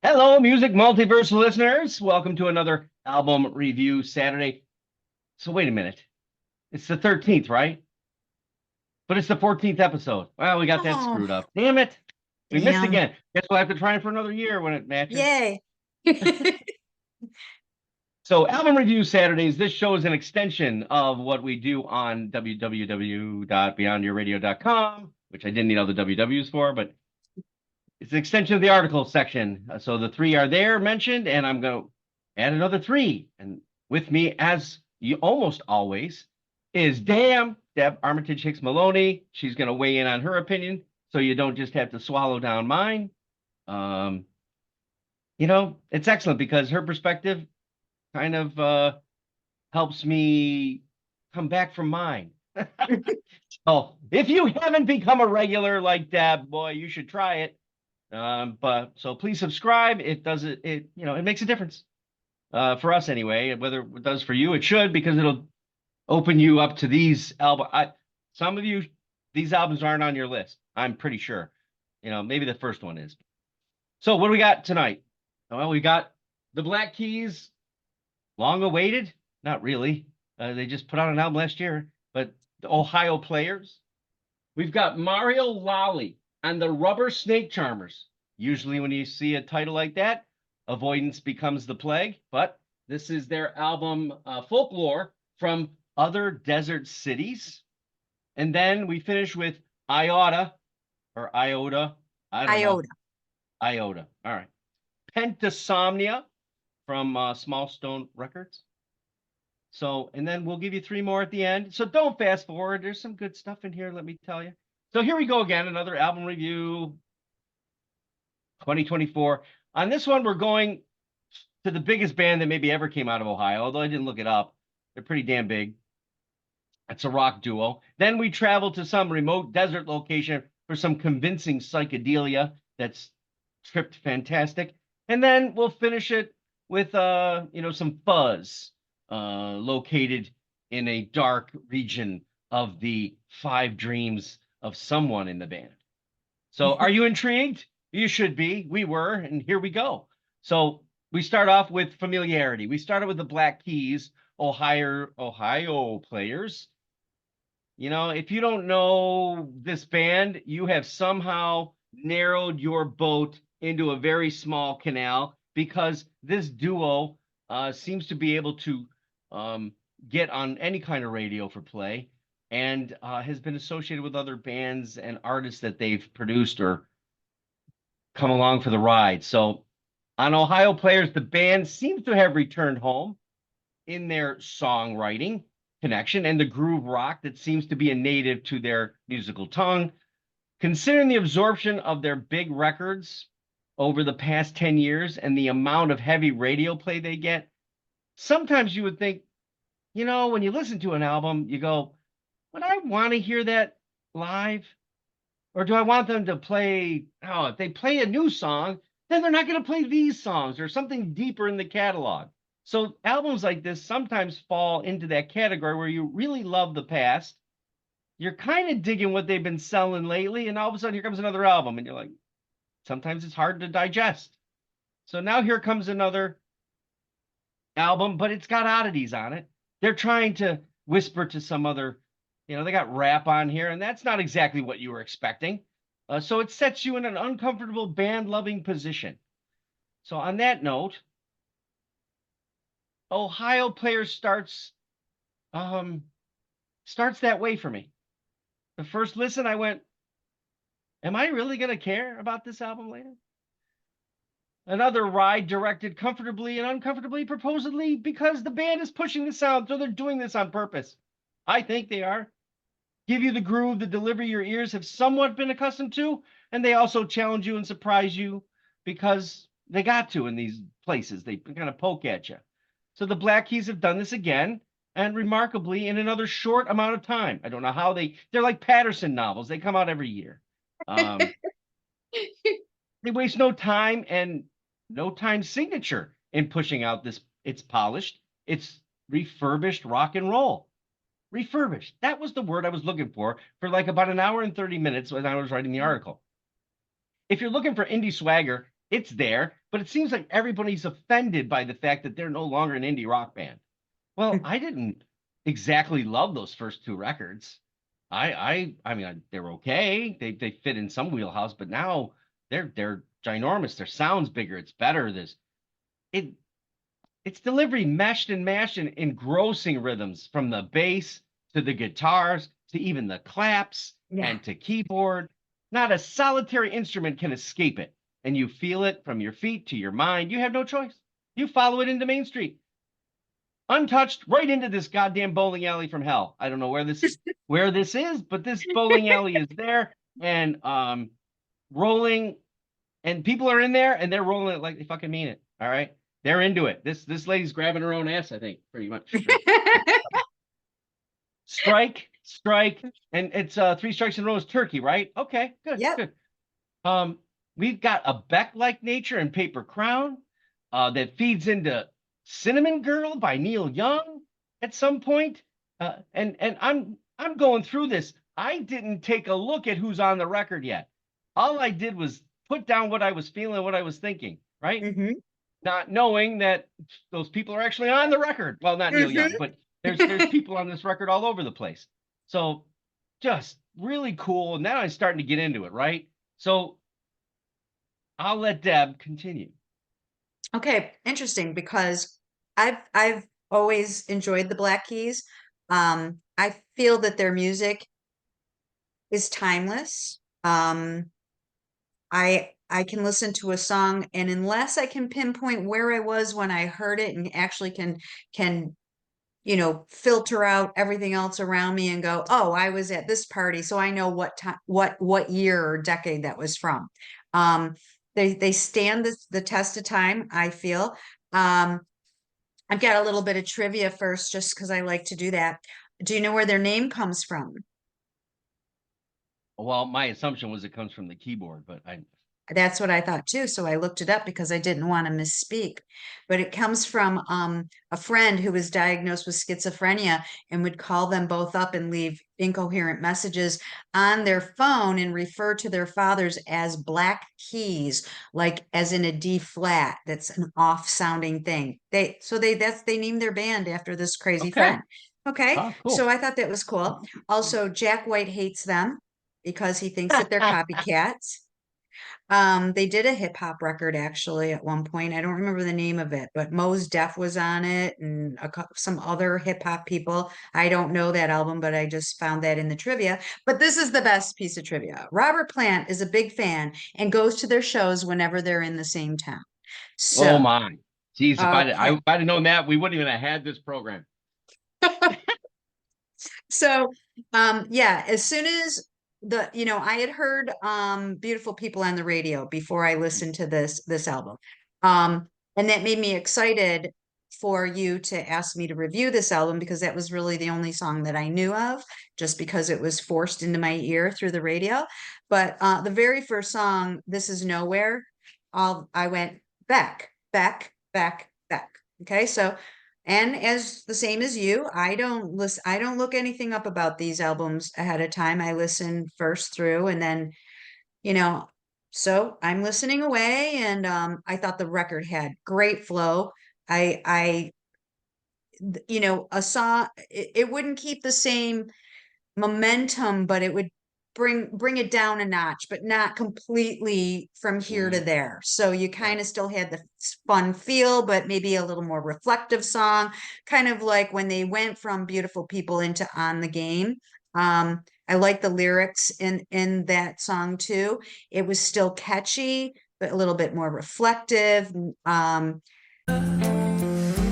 Hello, Music Multiverse listeners. Welcome to another album review Saturday. So wait a minute. It's the 13th, right? But it's the 14th episode. Well, we got that Oh, screwed up. Damn it. We missed damn. again. Guess we'll have to try it for another year when it matches. Yay. So album review Saturdays, this show is an extension of what we do on www.beyondyourradio.com, which I didn't need all the WWs for, but it's an extension of the article section. So the three are there mentioned, and I'm going to add another three. And with me, as you almost always, is Deb Armitage Hicks Maloney. She's going to weigh in on her opinion, so you don't just have to swallow down mine. It's excellent because her perspective kind of helps me come back from mine. So if you haven't become a regular like Deb, boy, you should try it. But so please subscribe. It makes a difference for us anyway. Whether it does for you, it should, because it'll open you up to these albums. Some of you, these albums aren't on your list. I'm pretty sure. Maybe the first one is. So what do we got tonight? Well, we got the Black Keys, long awaited. Not really. They just put out an album last year, but the Ohio Players. We've got Mario Lalli and the Rubber Snake Charmers. Usually when you see a title like that, avoidance becomes the plague, but this is their album Folklore from Other Desert Cities. And then we finish with Iota or Iota. I don't know. Iota. Iota. All right. Pentasomnia from Small Stone Records. So, and then we'll give you three more at the end. So don't fast forward. There's some good stuff in here, let me tell you. So here we go again, another album review 2024. On this one, we're going to the biggest band that maybe ever came out of Ohio, although I didn't look it up. They're pretty damn big. It's a rock duo. Then we travel to some remote desert location for some convincing psychedelia that's tripped fantastic. And then we'll finish it with some fuzz located in a dark region of the five dreams of someone in the band. So are you intrigued? You should be. We were, and here we go. So we start off with familiarity. We started with the Black Keys, Ohio Players. If you don't know this band, you have somehow narrowed your boat into a very small canal, because this duo seems to be able to get on any kind of radio for play, and has been associated with other bands and artists that they've produced or come along for the ride. So on Ohio Players, the band seems to have returned home in their songwriting connection and the groove rock that seems to be a native to their musical tongue. Considering the absorption of their big records over the past 10 years and the amount of heavy radio play they get, sometimes you would think, when you listen to an album, you go, would I want to hear that live? Or do I want them to play, if they play a new song, then they're not going to play these songs or something deeper in the catalog. So albums like this sometimes fall into that category where you really love the past. You're kind of digging what they've been selling lately, and all of a sudden here comes another album, and you're like, sometimes it's hard to digest. So now here comes another album, but it's got oddities on it. They're trying to whisper to some other, they got rap on here, and that's not exactly what you were expecting. So it sets you in an uncomfortable band-loving position. So on that note, Ohio Players starts that way for me. The first listen, I went, am I really going to care about this album later? Another ride directed comfortably and uncomfortably, supposedly, because the band is pushing the sound, so they're doing this on purpose. I think they are. Give you the groove, the delivery your ears have somewhat been accustomed to, and they also challenge you and surprise you because they got to in these places. They kind of poke at you. So the Black Keys have done this again, and remarkably in another short amount of time. I don't know how they're like Patterson novels. They come out every year. They waste no time and no time signature in pushing out this. It's polished, it's refurbished rock and roll. Refurbished. That was the word I was looking for like about an hour and 30 minutes when I was writing the article. If you're looking for indie swagger, it's there, but it seems like everybody's offended by the fact that they're no longer an indie rock band. Well, I didn't exactly love those first two records. I mean, they're okay. They fit in some wheelhouse, but now they're ginormous. Their sound's bigger. It's better. It it's delivery meshed and mashed in engrossing rhythms from the bass to the guitars to even the claps Yeah. and to keyboard. Not a solitary instrument can escape it. And you feel it from your feet to your mind. You have no choice. You follow it into Main Street, untouched, right into this goddamn bowling alley from hell. I don't know where this is, but this bowling alley is there and rolling, and people are in there and they're rolling it like they fucking mean it. All right. They're into it. This lady's grabbing her own ass, I think, pretty much. Strike, strike, and it's three strikes in a row is turkey, right? Okay, good, Yep. good. We've got a Beck-like nature in Paper Crown that feeds into Cinnamon Girl by Neil Young at some point. And I'm going through this. I didn't take a look at who's on the record yet. All I did was put down what I was feeling, what I was thinking, right? Mm-hmm. Not knowing that those people are actually on the record. Well, not Neil Young, but there's people on this record all over the place. So just really cool. And now I'm starting to get into it, right? So I'll let Deb continue. Okay, interesting, because I've always enjoyed the Black Keys. I feel that their music is timeless. I can listen to a song, and unless I can pinpoint where I was when I heard it and actually can filter out everything else around me and go, oh, I was at this party, so I know what time, what year or decade that was from. They stand the test of time, I feel. I've got a little bit of trivia first, just because I like to do that. Do you know where their name comes from? Well, my assumption was it comes from the keyboard, but That's what I thought too. So I looked it up because I didn't want to misspeak. But it comes from a friend who was diagnosed with schizophrenia and would call them both up and leave incoherent messages on their phone and refer to their fathers as Black Keys, like as in a D flat. That's an off sounding thing. They named their band after this crazy okay. friend. Okay. Oh, So cool. I thought that was cool. Also, Jack White hates them because he thinks that they're copycats. They did a hip hop record actually at one point. I don't remember the name of it, but Mos Def was on it and some other hip hop people. I don't know that album, but I just found that in the trivia. But this is the best piece of trivia. Robert Plant is a big fan and goes to their shows whenever they're in the same town. Oh So, my. Geez, okay. if I'd have known that, we wouldn't even have had this program. So, yeah, as soon as I had heard Beautiful People on the radio before I listened to this album. And that made me excited for you to ask me to review this album, because that was really the only song that I knew of, just because it was forced into my ear through the radio. But the very first song, This Is Nowhere, I went back, back, back, back. Okay, so, and as the same as you, I don't look anything up about these albums ahead of time. I listen first through, and then, you know, so I'm listening away, and I thought the record had great flow. I a song, it wouldn't keep the same momentum, but it would bring it down a notch, but not completely from here to Mm, there. So you kind right. of still had the fun feel, but maybe a little more reflective song, kind of like when they went from Beautiful People into On the Game. I like the lyrics in that song too. It was still catchy, but a little bit more reflective.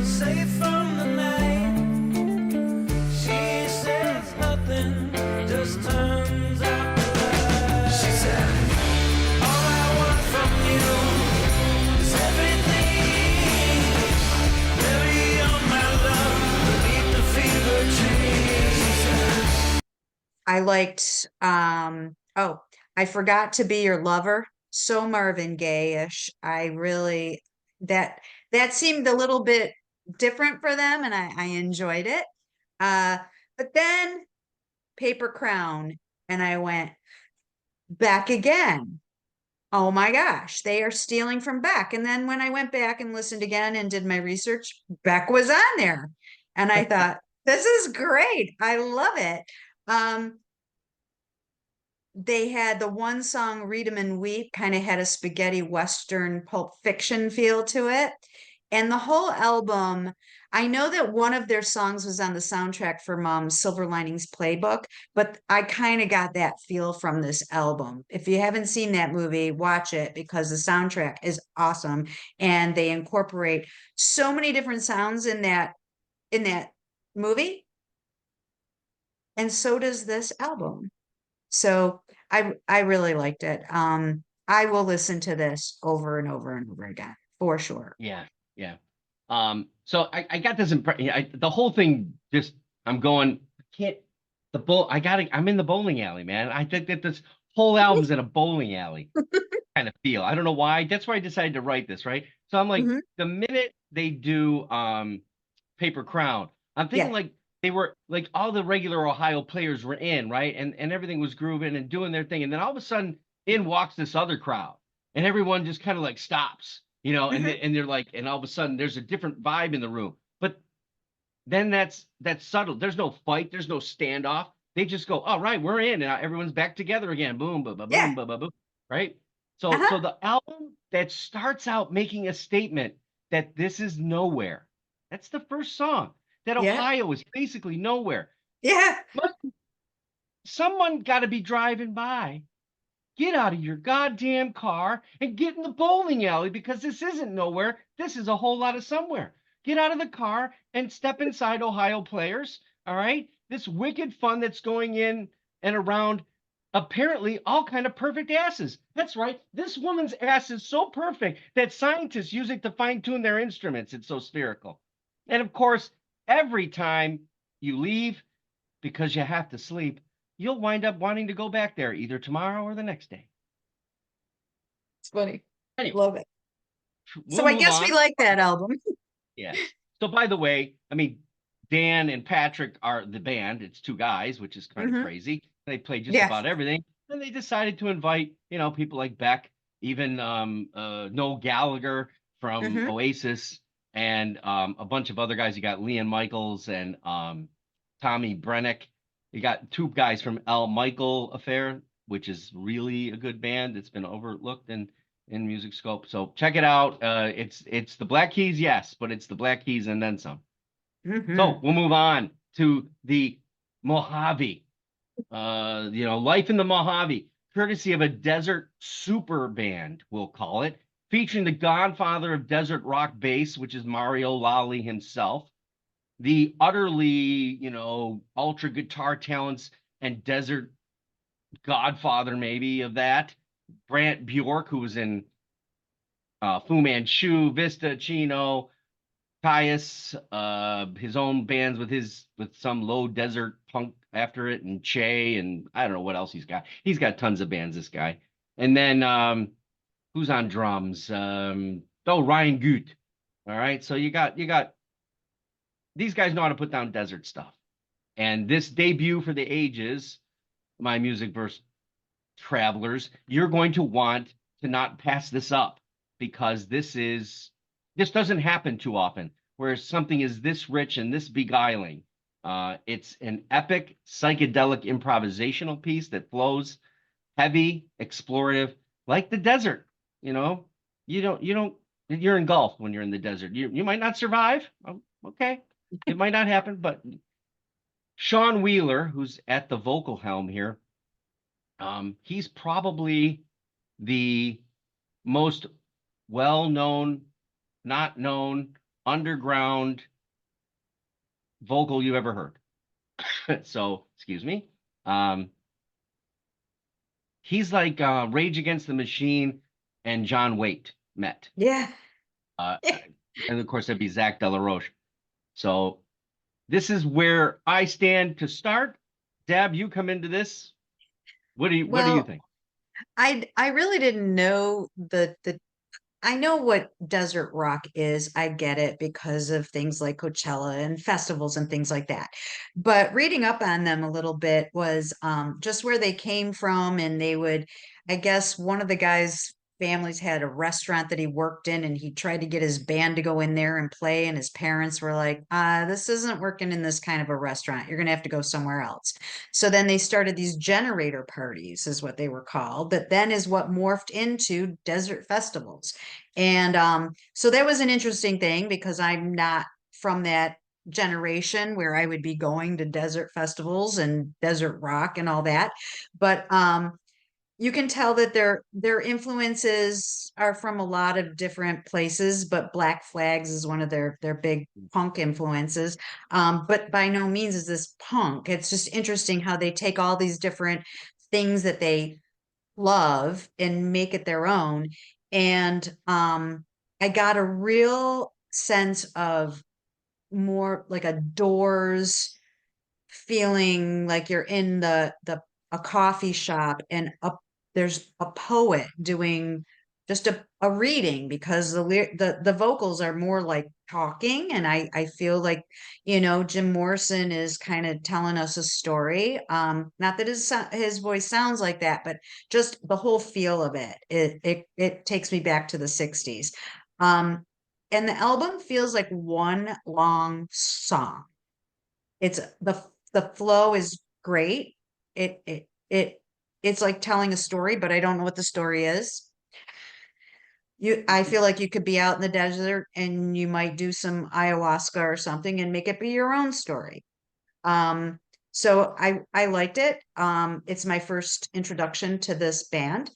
Safe from the night. She says nothing, just turns out the light. She said, all I want from you is everything. Bury all my love beneath the fever tree. She said, I liked oh, I Forgot to Be Your Lover. So Marvin Gaye-ish. I really that seemed a little bit different for them, and I enjoyed it. Uh, but then Paper Crown, and I went back again. oh my gosh, they are stealing from Beck. And then when I went back and listened again and did my research, Beck was on there. And I thought, this is great. I love it. Um, they had the one song, Read 'em and Weep, kind of had a spaghetti Western Pulp Fiction feel to it. And the whole album, I know that one of their songs was on the soundtrack for Mom's Silver Linings Playbook, but I kind of got that feel from this album. If you haven't seen that movie, watch it because the soundtrack is awesome and they incorporate so many different sounds in that movie. And so does this album. So I really liked it. I will listen to this over and over and over again for sure. Yeah, yeah. So I got this impression. The whole thing just I'm going. I can't. I'm in the bowling alley, man. I think that this whole album's in a bowling alley kind of feel. I don't know why. That's why I decided to write this, right? So I'm like, Mhm. the minute they do Paper Crown, I'm thinking Yeah. like they were like all the regular Ohio players were in, right? And everything was grooving and doing their thing. And then all of a sudden in walks this other crowd. And everyone just kind of like stops, Mhm. and they're like, and all of a sudden there's a different vibe in the room. But then that's subtle. There's no fight, there's no standoff. They just go, all right, we're in, and everyone's back together again. Boom, ba ba Yeah. boom, ba ba boom. Right. So Uh-huh. the album that starts out making a statement that this is nowhere. That's the first song. That Yeah. Ohio is basically nowhere. Yeah. Must, someone got to be driving by. Get out of your goddamn car and get in the bowling alley because this isn't nowhere. This is a whole lot of somewhere. Get out of the car and step inside Ohio players. All right. This wicked fun that's going in and around apparently all kind of perfect asses. That's right. This woman's ass is so perfect that scientists use it to fine tune their instruments. It's so spherical. And of course, every time you leave because you have to sleep, you'll wind up wanting to go back there either tomorrow or the next day. It's funny. Anyway, Love it. So we'll I move guess we on. like that album. Yeah. So by the way, I mean Dan and Patrick are the band. It's two guys, which is kind of Hmm. crazy. They play just Yeah. about everything. And they decided to invite, people like Beck, even Noel Gallagher from Hmm. Oasis, and a bunch of other guys. You got Leon Michaels and Tommy Brennick. You got two guys from El Michael Affair, which is really a good band. It's been overlooked in Music Scope. So check it out. It's the Black Keys, yes, but it's the Black Keys and then some. So Hmm. we'll move on to the Mojave. Life in the Mojave, courtesy of a desert super band, we'll call it, featuring the godfather of desert rock bass, which is Mario Lalli himself, the utterly, ultra guitar talents and desert godfather, maybe, of that, Brant Bjork, who was in Fu Manchu, Vista, Chino, Caius, his own bands with some low desert punk after it, and Che, and I don't know what else he's got. He's got tons of bands, this guy. And then who's on drums? Ryan Gut. All right, so you got these guys know how to put down desert stuff. And this debut for the ages, my music verse travelers, you're going to want to not pass this up because this doesn't happen too often where something is this rich and this beguiling. It's an epic psychedelic improvisational piece that flows heavy, explorative, like the desert. You know, you're engulfed when you're in the desert. You might not survive. Oh, okay, it might not happen, but Sean Wheeler, who's at the vocal helm here, he's probably the most well-known, not known, underground vocal you ever heard. So, excuse me. Um, he's like Rage Against the Machine and John Waite met. Yeah. Uh, and of course, that'd be Zach De La Roche. So this is where I stand to start. Dab, you come into this. What do you Well, think? I really didn't know the I know what desert rock is. I get it because of things like Coachella and festivals and things like that. But reading up on them a little bit was just where they came from, and they would, I guess, one of the guys families had a restaurant that he worked in, and he tried to get his band to go in there and play, and his parents were like, this isn't working in this kind of a restaurant. You're gonna have to go somewhere else. So then they started these generator parties, is what they were called, that then is what morphed into desert festivals. And so that was an interesting thing, because I'm not from that generation where I would be going to desert festivals and desert rock and all that. But you can tell that their influences are from a lot of different places, but Black Flags is one of their big punk influences. But by no means is this punk. It's just interesting how they take all these different things that they love and make it their own. And I got a real sense of more like a Doors feeling, like you're in the a coffee shop, and there's a poet doing just a reading, because the vocals are more like talking, and I feel like, Jim Morrison is kind of telling us a story. Not that his voice sounds like that, but just the whole feel of it takes me back to the 60s. And the album feels like one long song. It's the flow is great. It's like telling a story, but I don't know what the story is. I feel like you could be out in the desert and you might do some ayahuasca or something and make it be your own story. Um, so I liked it. It's my first introduction to this band.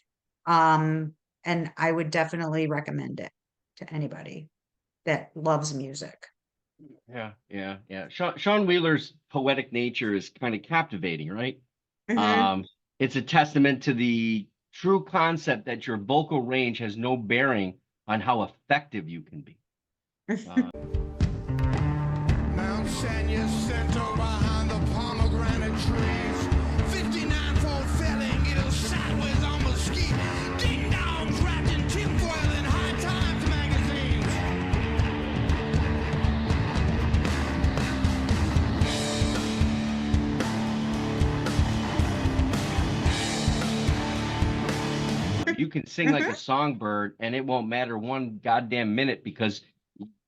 And I would definitely recommend it to anybody that loves music. Yeah. Sean Wheeler's poetic nature is kind of captivating, right? Mhm. It's a testament to the true concept that your vocal range has no bearing on how effective you can be. Mount San Jacinto behind the pomegranate trees. 59-fold felling, it sideways on mesquite. Ding dongs wrapped in tinfoil in High Times magazines. You can sing like a songbird and it won't matter one goddamn minute because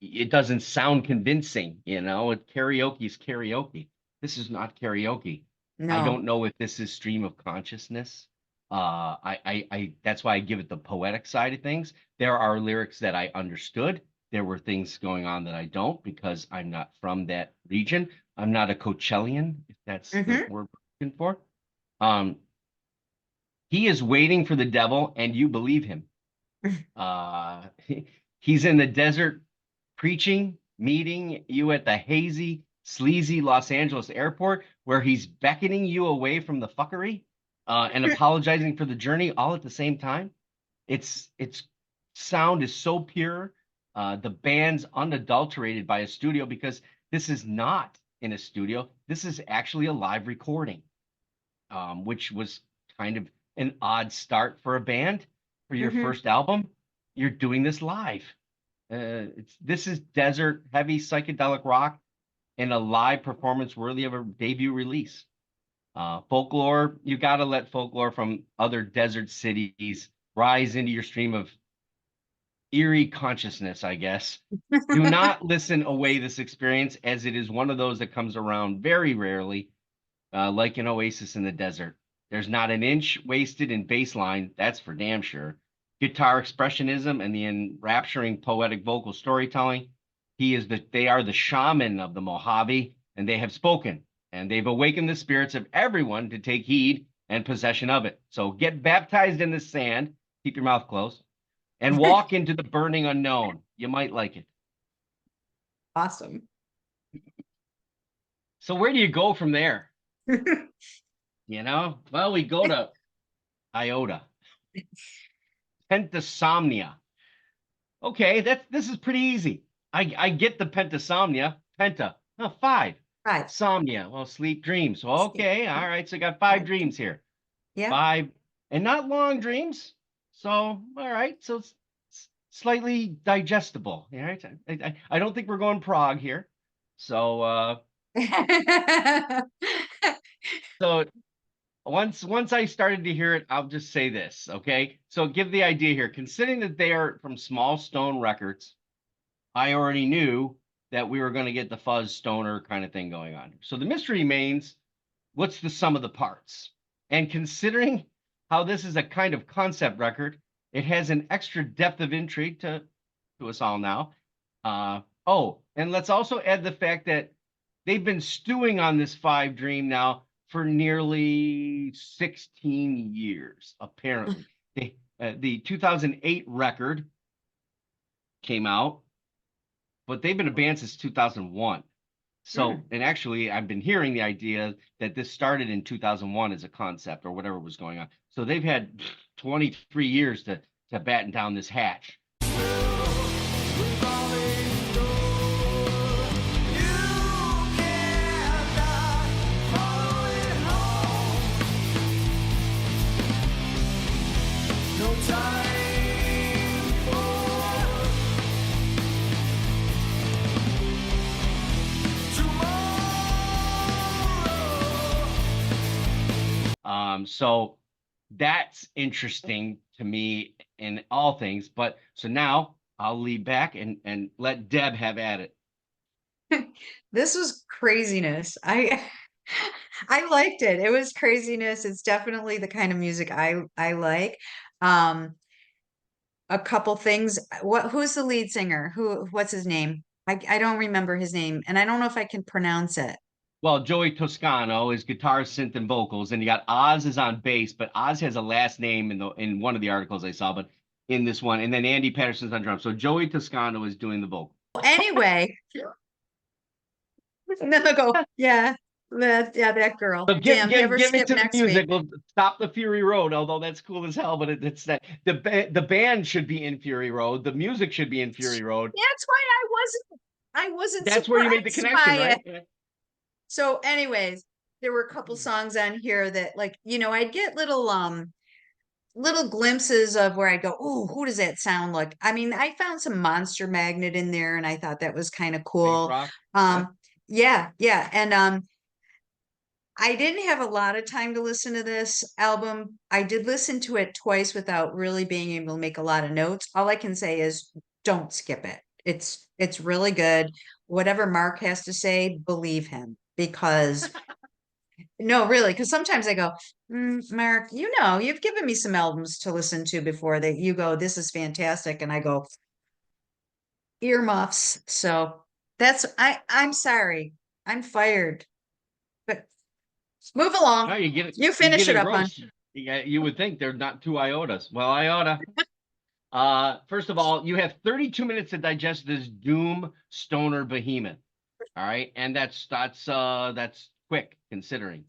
it doesn't sound convincing, Karaoke is karaoke. This is not karaoke. I No. don't know if this is stream of consciousness. That's why I give it the poetic side of things. There are lyrics that I understood. There were things going on that I don't, because I'm not from that region. I'm not a Coachellian, if that's the Mhm. word we're looking for. He is waiting for the devil, and you believe him. Uh, he's in the desert preaching, meeting you at the hazy, sleazy Los Angeles airport, where he's beckoning you away from the fuckery, and apologizing for the journey all at the same time. It's sound is so pure. The band's unadulterated by a studio, because this is not in a studio. This is actually a live recording, which was kind of an odd start for a band for your Mhm. first album. You're doing this live. This is desert heavy psychedelic rock in a live performance worthy of a debut release. Folklore, you got to let Folklore from other desert cities rise into your stream of eerie consciousness, I guess. Do not listen away this experience, as it is one of those that comes around very rarely, like an oasis in the desert. There's not an inch wasted in bass line, that's for damn sure. Guitar expressionism and the enrapturing poetic vocal storytelling. They are the shaman of the Mojave, and they have spoken, and they've awakened the spirits of everyone to take heed and possession of it. So get baptized in the sand, keep your mouth closed, and walk into the burning unknown. You might like it. Awesome. So where do you go from there? Well, we go to Iota. Pentasomnia. Okay, this is pretty easy. I get the pentasomnia. Penta. Oh, five. Right. Somnia. Well, sleep dreams. Well, okay, all right. So I got five dreams here. Yeah. Five, and not long dreams. So, all right. So it's slightly digestible. All right. I don't think we're going Prague here. So so once I started to hear it, I'll just say this, okay? So give the idea here. Considering that they are from Small Stone Records, I already knew that we were going to get the fuzz stoner kind of thing going on. So the mystery remains, what's the sum of the parts? And considering how this is a kind of concept record, it has an extra depth of intrigue to us all now. Oh, and let's also add the fact that they've been stewing on this Five Dream now for nearly 16 years, apparently. The 2008 record came out, but they've been a band since 2001. So, and actually, I've been hearing the idea that this started in 2001 as a concept or whatever was going on. So they've had 23 years to batten down this hatch. So that's interesting to me in all things. But so now I'll lead back and let Deb have at it. This was craziness. I liked it. It was craziness. It's definitely the kind of music I like. A couple things. Who's the lead singer? What's his name? I don't remember his name, and I don't know if I can pronounce it. Well, Joey Toscano is guitar, synth, and vocals, and you got Oz is on bass, but Oz has a last name in one of the articles I saw, but in this one, and then Andy Patterson's on drums. So Joey Toscano is doing the vocal. Anyway, and then they'll go, yeah, that girl. So Damn, give it skip to the next music. week? We'll stop the Fury Road, although that's cool as hell. But it's that the band should be in Fury Road. The music should be in Fury Road. That's why I wasn't. That's where you made the surprised connection, by right? it. So, anyways, there were a couple songs on here that, like, I'd get little glimpses of where I go, oh, who does that sound like? I mean, I found some Monster Magnet in there, and I thought that was kind of cool. Rock. Yeah. And I didn't have a lot of time to listen to this album. I did listen to it twice without really being able to make a lot of notes. All I can say is don't skip it. It's really good. Whatever Mark has to say, believe him, because no, really, because sometimes I go, Mark, you've given me some albums to listen to before that you go, this is fantastic. And I go, earmuffs. So I'm sorry. I'm fired. But move along. No, you get it. You finish it up, hon. You would think they're not two Iotas. Well, Iota. First of all, you have 32 minutes to digest this doom stoner behemoth. All right, and that's quick considering.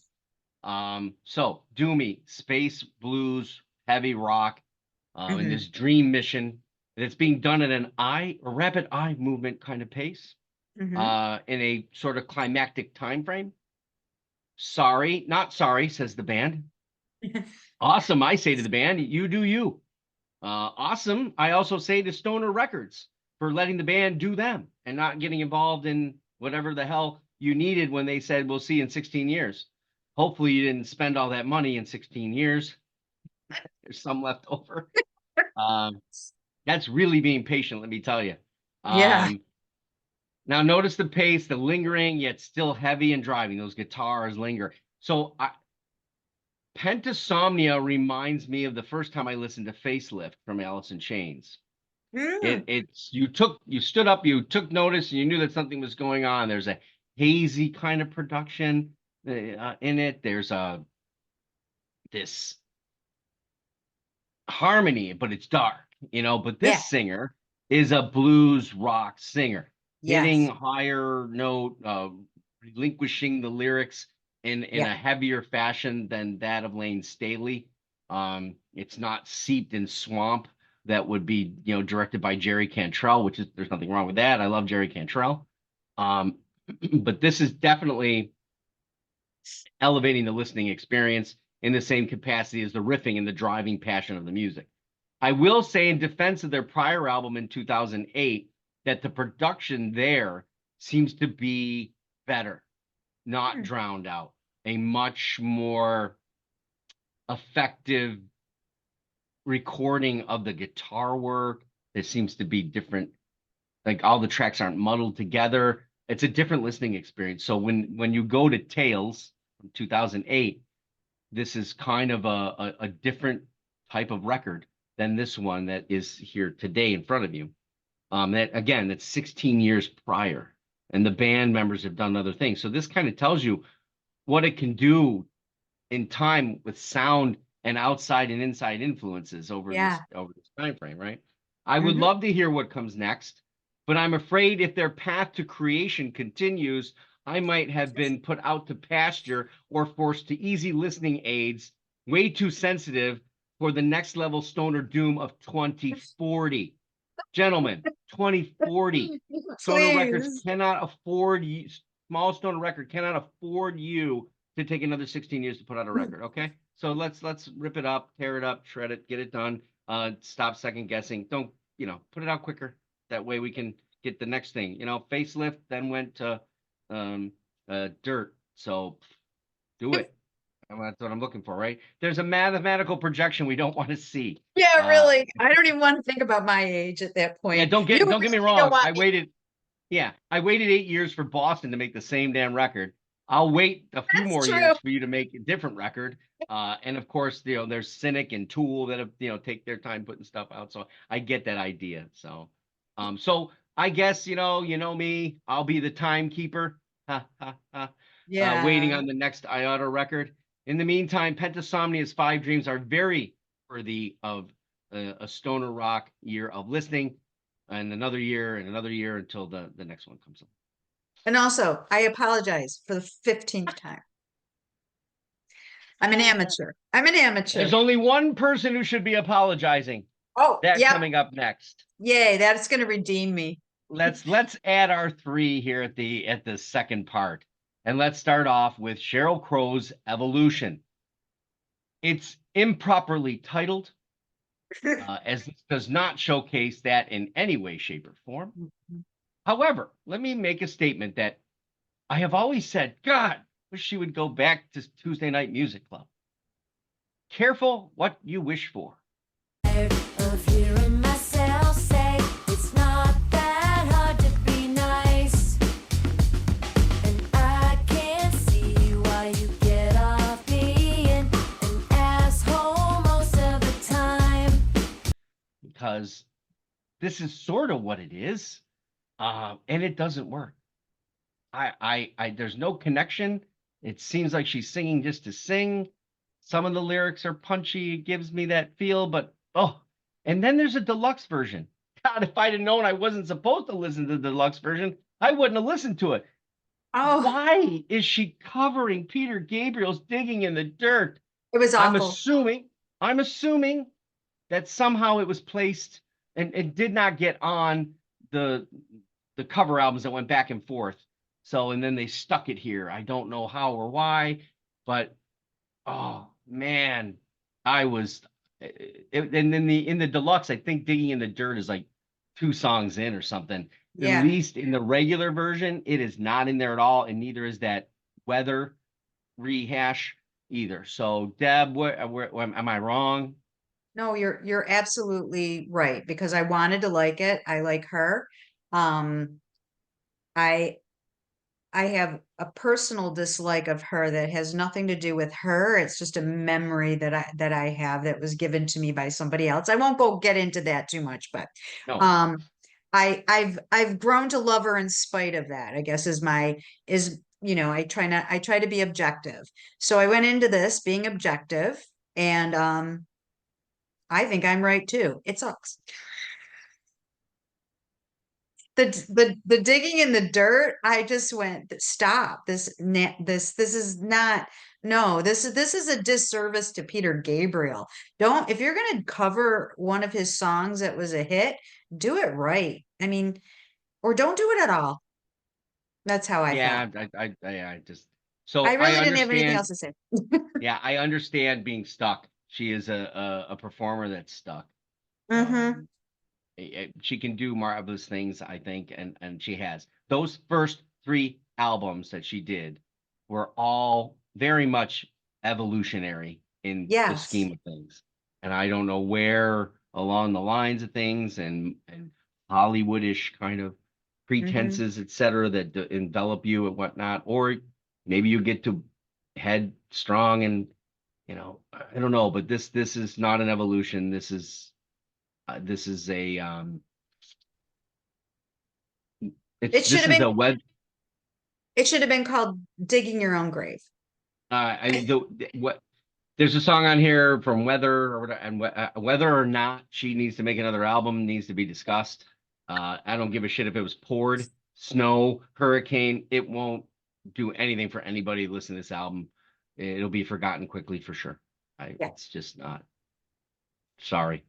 So doomy, space blues, heavy rock, in this dream mission that's being done at a rapid eye movement kind of pace, in a sort of climactic time frame. Sorry, not sorry, says the band. Awesome, I say to the band, you do you. Awesome, I also say to Stoner Records for letting the band do them and not getting involved in whatever the hell you needed when they said, we'll see you in 16 years. Hopefully you didn't spend all that money in 16 years. There's some left over. That's really being patient, let me tell you. Yeah. Now notice the pace, the lingering, yet still heavy and driving. Those guitars linger. So Pentasomnia reminds me of the first time I listened to Facelift from Alice in Chains. You stood up, you took notice, and you knew that something was going on. There's a hazy kind of production in it. There's this harmony, but it's dark, but this singer is a blues rock singer, hitting higher note, relinquishing the lyrics in a heavier fashion than that of Lane Staley. It's not seeped in swamp that would be, directed by Jerry Cantrell, which is, there's nothing wrong with that. I love Jerry Cantrell. But this is definitely elevating the listening experience in the same capacity as the riffing and the driving passion of the music. I will say, in defense of their prior album in 2008, that the production there seems to be better, not drowned out, a much more effective recording of the guitar work. It seems to be different. Like all the tracks aren't muddled together. It's a different listening experience. So when you go to Tales from 2008, this is kind of a different type of record than this one that is here today in front of you. That again, that's 16 years prior, and the band members have done other things. So this kind of tells you what it can do in time with sound and outside and inside influences over Yeah. this time frame, right? I would Mhm. love to hear what comes next, but I'm afraid if their path to creation continues, I might have been put out to pasture or forced to easy listening aids, way too sensitive for the next level stoner doom of 2040. Gentlemen, 2040. Stoner Records Please. cannot afford you, small Stoner record cannot afford you to take another 16 years to put out a record. Okay. So let's rip it up, tear it up, shred it, get it done. Stop second guessing. Don't, put it out quicker. That way we can get the next thing. Facelift, then went to dirt. So do it. And that's what I'm looking for, right? There's a mathematical projection we don't want to see. Yeah, really. I don't even want to think about my age at that point. Yeah, don't You get me really wrong. don't want I me- waited 8 years for Boston to make the same damn record. I'll wait a few That's more true. years for you to make a different record. And of course, there's Cynic and Tool that have, take their time putting stuff out. So I get that idea. So I guess, you know me, I'll be the timekeeper. Ha, ha, ha. Waiting Yeah. on the next Iota record. In the meantime, Pentasomnia's 5 Dreams are very worthy of a stoner rock year of listening, and another year until the next one comes up. And also, I apologize for the 15th time. I'm an amateur. I'm an amateur. There's only one person who should be apologizing. Oh, That yeah. coming up next. Yay, that's going to redeem me. Let's add our 3 here at the second part. And let's start off with Sheryl Crow's Evolution. It's improperly titled, as this does not showcase that in any way, shape, or form. However, let me make a statement that I have always said, God, wish she would go back to Tuesday Night Music Club. Careful what you wish for. Of hearing myself say it's not that hard to be nice, and I can't see why you get off being an asshole most of the time. Because this is sort of what it is, and it doesn't work. There's no connection. It seems like she's singing just to sing. Some of the lyrics are punchy. It gives me that feel, but and then there's a deluxe version. God, if I'd have known I wasn't supposed to listen to the deluxe version, I wouldn't have listened to it. Oh, Why is she covering Peter Gabriel's Digging in the Dirt? it was I'm awful. assuming that somehow it was placed and it did not get on the cover albums that went back and forth. So, and then they stuck it here. I don't know how or why, but oh man, and then in the deluxe, I think Digging in the Dirt is like 2 songs in or something. Yeah. At least in the regular version, it is not in there at all, and neither is that Weather rehash either. So, Deb, where am I wrong? No, you're absolutely right, because I wanted to like it. I like her. I have a personal dislike of her that has nothing to do with her. It's just a memory that I have that was given to me by somebody else. I won't go get into that too much, but No. I've grown to love her in spite of that, I guess I try to be objective. So I went into this being objective, and I think I'm right too. It sucks. The digging in the dirt, I just went, stop. This is not, no, this is a disservice to Peter Gabriel. If you're gonna cover one of his songs that was a hit, do it right. I mean, or don't do it at all. That's how I felt. I just so I really I didn't have anything understand. else to say. Yeah, I understand being stuck. She is a performer that's stuck. Mm-hmm. She can do marvelous things, I think, and she has. Those first 3 albums that she did were all very much evolutionary in the Yes. scheme of things. And I don't know where along the lines of things and Hollywoodish kind of pretenses, et cetera, that envelop you and whatnot, or maybe you get to head strong and, you know, I don't know, but this is not an evolution. This is a It should this have is been a web. it should have been called Digging Your Own Grave. What there's a song on here from Weather or whatever, and whether or not she needs to make another album needs to be discussed. I don't give a shit if it was poured, snow, hurricane. It won't do anything for anybody to listen to this album. It'll be forgotten quickly for sure. Yeah. It's just not. Sorry.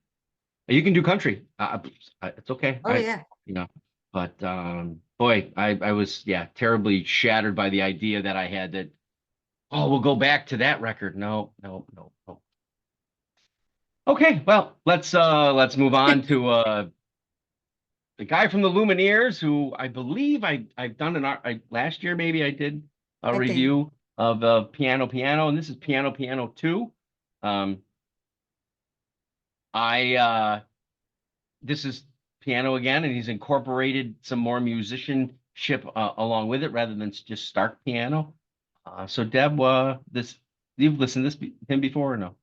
You can do country. It's okay. Oh yeah. You know, but boy, I was terribly shattered by the idea that I had that. Oh, we'll go back to that record. No. Okay, well, let's move on to the guy from the Lumineers, who I believe I've done last year maybe I did a I think. review of Piano, and this is Piano 2. This is piano again, and he's incorporated some more musicianship along with it rather than just stark piano. So Deb, you've listened to him before or no?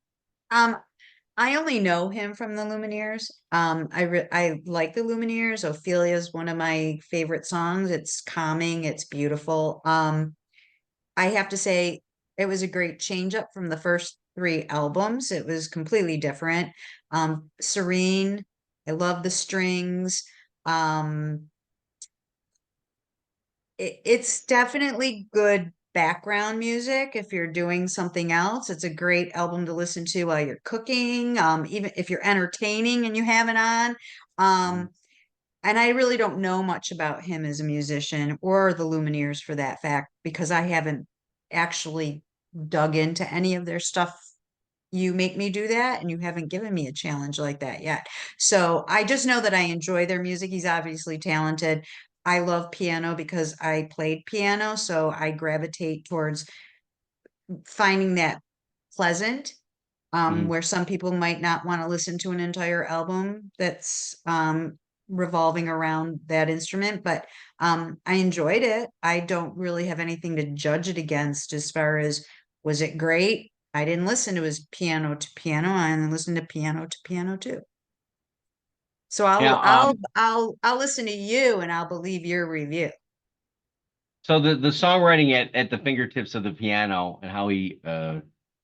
I only know him from the Lumineers. I like the Lumineers. Ophelia is one of my favorite songs. It's calming, it's beautiful. I have to say it was a great change up from the first 3 albums. It was completely different. Serene. I love the strings. It's definitely good background music if you're doing something else. It's a great album to listen to while you're cooking, even if you're entertaining and you have it on. And I really don't know much about him as a musician or the Lumineers for that fact, because I haven't actually dug into any of their stuff. You make me do that, and you haven't given me a challenge like that yet. So I just know that I enjoy their music. He's obviously talented. I love piano because I played piano, so I gravitate towards finding that pleasant, Mhm. where some people might not want to listen to an entire album that's revolving around that instrument, but I enjoyed it. I don't really have anything to judge it against as far as, was it great? I didn't listen to his piano to piano. I only listened to piano too. So Yeah. I'll listen to you and I'll believe your review. So the songwriting at the fingertips of the piano and how he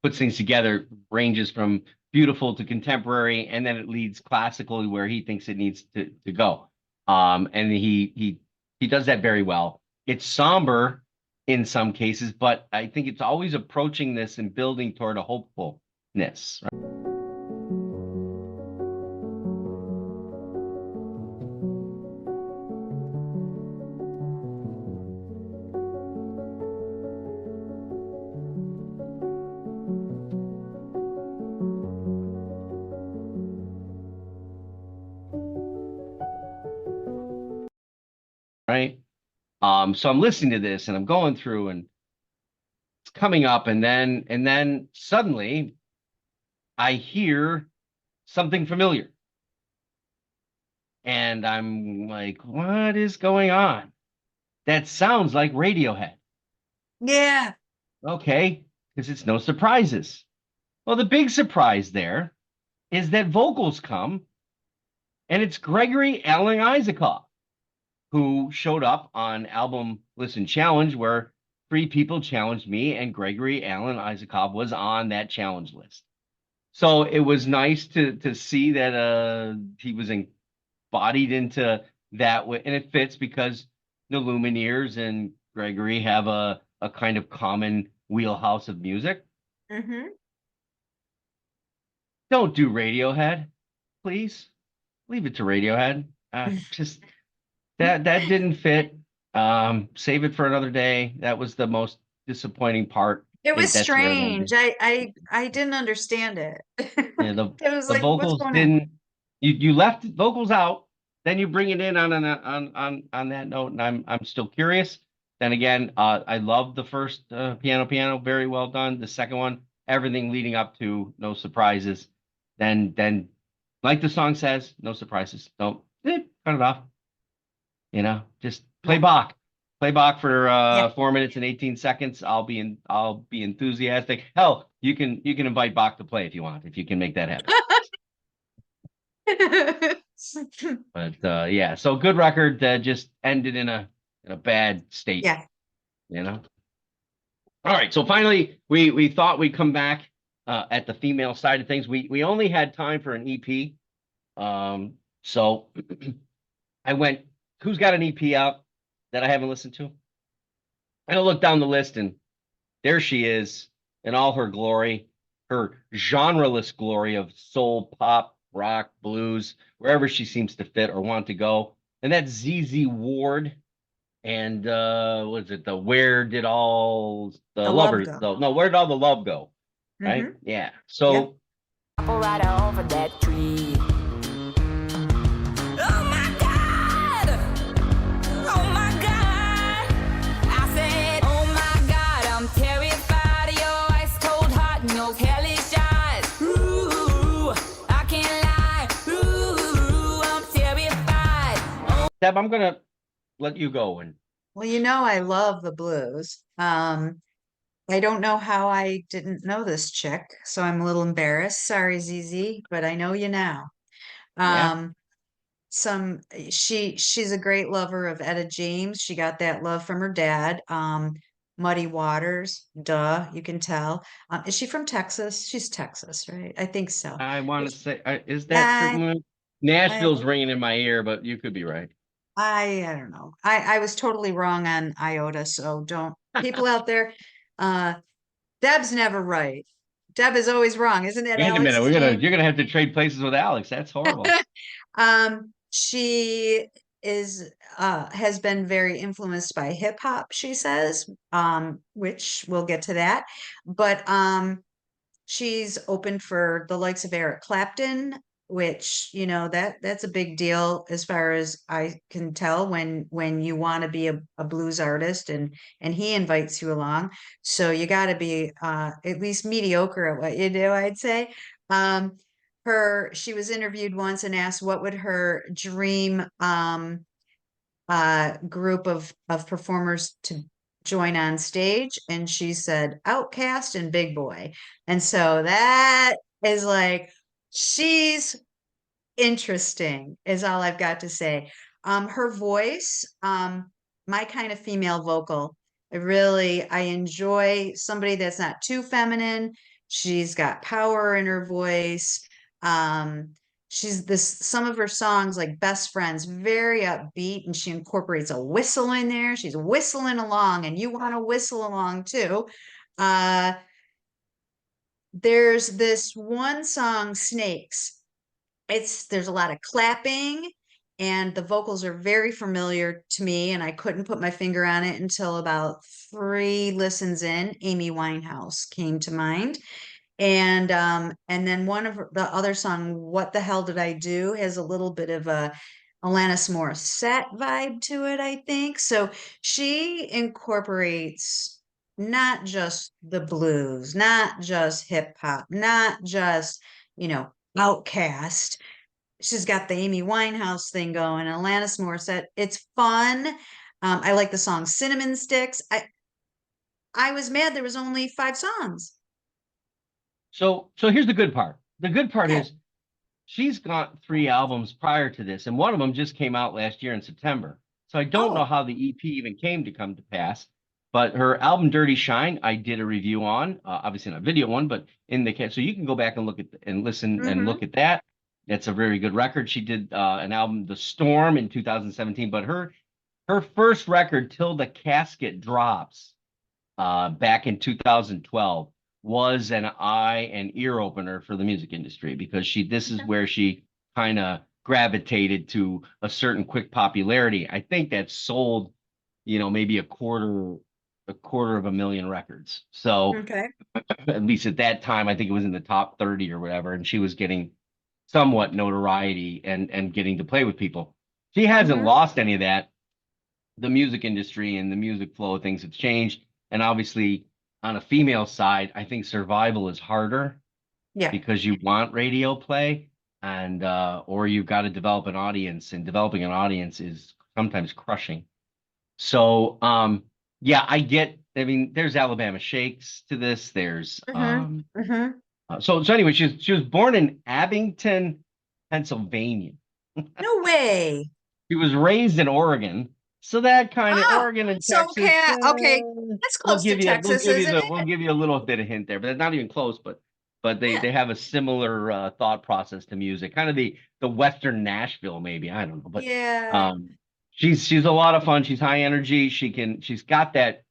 puts things together ranges from beautiful to contemporary, and then it leads classically where he thinks it needs to go. And he does that very well. It's somber in some cases, but I think it's always approaching this and building toward a hopefulness. Right. So I'm listening to this and I'm going through and it's coming up, and then suddenly I hear something familiar. And I'm like, what is going on? That sounds like Radiohead. Yeah. Okay, because it's no surprises. Well, the big surprise there is that vocals come, and it's Gregory Alan Isakov, who showed up on Album Listen Challenge, where 3 people challenged me, and Gregory Alan Isakov was on that challenge list. So it was nice to see that he was embodied into that way, and it fits because the Lumineers and Gregory have a kind of common wheelhouse of music. Mm-hmm. Don't do Radiohead, please. Leave it to Radiohead. Just that didn't fit. Save it for another day. That was the most disappointing part. It was That's where it strange. ended. I didn't understand it. Yeah, It was the like, what's vocals going on? didn't. You left vocals out, then you bring it in on that note, and I'm still curious. Then again, I love the first piano, very well done. The second one everything leading up to, no surprises. Then like the song says, no surprises. Don't cut it off. Just play Yeah. Bach. Play Bach for Yeah. 4 minutes and 18 seconds. I'll be enthusiastic. Hell, you can invite Bach to play if you want, if you can make that happen. But yeah, so good record that just ended in a bad state. Yeah. All right, so finally we thought we'd come back at the female side of things. We only had time for an EP. So I went, who's got an EP out that I haven't listened to? And I looked down the list, and there she is in all her glory, her genreless glory of soul, pop, rock, blues, wherever she seems to fit or want to go. And that's ZZ Ward. And what is it? Where did all the The love lovers go. go? No, where did all the love go? Right? Mhm. Yeah. So Apple right over that tree. Oh my God! Oh my God! I said, oh my God, I'm terrified of your ice cold heart and those hellish eyes. Ooh, I can't lie. Ooh, I'm terrified. Deb, I'm gonna let you go. And Well, I love the blues. I don't know how I didn't know this chick, so I'm a little embarrassed. Sorry, ZZ, but I know you now. Yeah. She's a great lover of Etta James. She got that love from her dad. Muddy Waters, duh, you can tell. Is she from Texas? She's Texas, right? I think so. I want to say, is that I, true? Nashville's ringing in my ear, but you could be right. I don't know. I was totally wrong on Iota, so don't people out there. Deb's never right. Deb is always wrong, isn't it, Wait a Alex? minute, you're gonna have to trade places with Alex. That's horrible. She has been very influenced by hip hop, she says, which we'll get to that. But she's open for the likes of Eric Clapton, which that's a big deal as far as I can tell when you want to be a blues artist and he invites you along. So you got to be at least mediocre at what you do, I'd say. She was interviewed once and asked what would her dream group of performers to join on stage, and she said Outcast and Big Boy. And so that is like, she's interesting is all I've got to say. Her voice, my kind of female vocal. I enjoy somebody that's not too feminine. She's got power in her voice. Some of her songs, like Best Friends, very upbeat, and she incorporates a whistle in there. She's whistling along, and you want to whistle along too. There's this one song, Snakes. There's a lot of clapping, and the vocals are very familiar to me, and I couldn't put my finger on it until about 3 listens in. Amy Winehouse came to mind. And then one of the other song, What the Hell Did I Do, has a little bit of a Alanis Morissette vibe to it, I think. So she incorporates not just the blues, not just hip hop, not just, Outcast. She's got the Amy Winehouse thing going, Alanis Morissette. It's fun. I like the song Cinnamon Sticks. I was mad there was only 5 songs. So here's the good part. The good part Yeah. is she's got 3 albums prior to this, and one of them just came out last year in September. So I don't know Oh. how the EP even came to pass. But her album Dirty Shine, I did a review on, obviously not a video one, but so you can go back and look at and listen and look at that. It's a very good record. She did an album, The Storm, in 2017, but her first record, Till the Casket Drops, back in 2012, was an eye and ear opener for the music industry, because this is where she kind of gravitated to a certain quick popularity. I think that sold, maybe a quarter of a million records. So Okay. at least at that time, I think it was in the top 30 or whatever, and she was getting somewhat notoriety and getting to play with people. She hasn't lost any of that. The music industry and the music flow of things have changed, and obviously on a female side, I think survival is harder Yeah. because you want radio play and or you've got to develop an audience, and developing an audience is sometimes crushing. So yeah, I mean, there's Alabama Shakes to this. There's Mm-hmm. Mm-hmm. so anyway, she was born in Abington, Pennsylvania. No way. She was raised in Oregon. So that kind of Oh, Oregon and so Texas, okay. That's we'll close to give you Texas, isn't it? we'll give you a little bit of hint there, but it's not even close. But Yeah. they have a similar thought process to music, kind of the Western Nashville, maybe, I don't know. But Yeah. she's a lot of fun. She's high energy. She's got that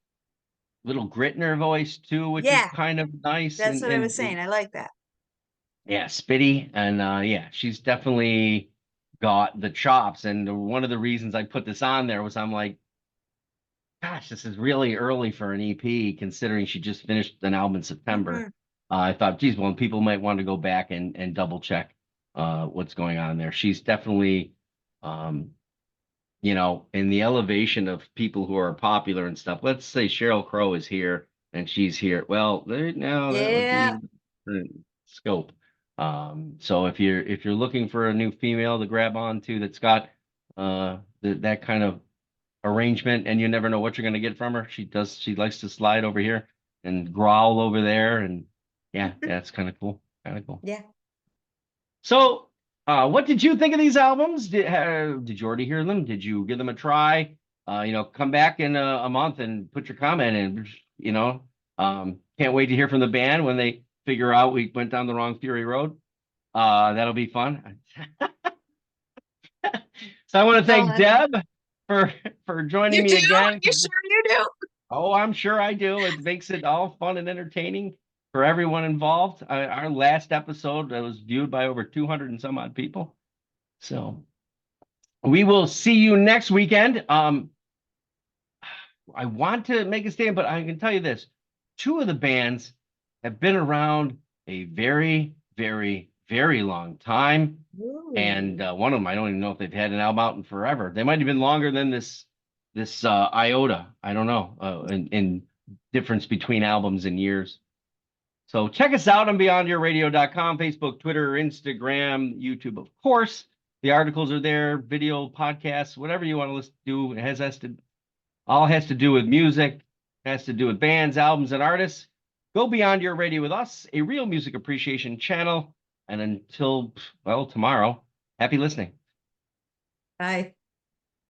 little grit in her voice too, which is Yeah. kind of nice. That's what I was saying. I like that. Yeah, spitty, and yeah, she's definitely got the chops. And one of the reasons I put this on there was I'm like, gosh, this is really early for an EP, considering she just finished an album in September. Mhm. I thought, geez, well, people might want to go back and double check what's going on there. She's definitely, um, in the elevation of people who are popular and stuff. Let's say Sheryl Crow is here and she's here. Well, now that would Yeah. be different scope. So if you're looking for a new female to grab onto that's got that kind of arrangement, and you never know what you're going to get from her. She likes to slide over here and growl over there, and yeah, it's kind of cool. Kind of cool. Yeah. So, what did you think of these albums? Did you already hear them? Did you give them a try? Come back in a month and put your comment in. Can't wait to hear from the band when they figure out we went down the wrong Fury Road. That'll be fun. So I want to thank Done. Deb for joining You me do? again. You sure you do? Oh, I'm sure I do. It makes it all fun and entertaining for everyone involved. Our last episode was viewed by over 200 and some odd people. So we will see you next weekend. I want to make a statement, but I can tell you this. Two of the bands have been around a very, very, very long time. And one of them, I don't even know if they've had an album out in forever. They might have been longer than this Iota. I don't know, in difference between albums and years. So check us out on beyondyourradio.com, Facebook, Twitter, Instagram, YouTube, of course. The articles are there, video, podcasts, whatever you want to listen to. It all has to do with music, has to do with bands, albums, and artists. Go Beyond Your Radio with us, a real music appreciation channel. And until, well, tomorrow, happy listening. Bye.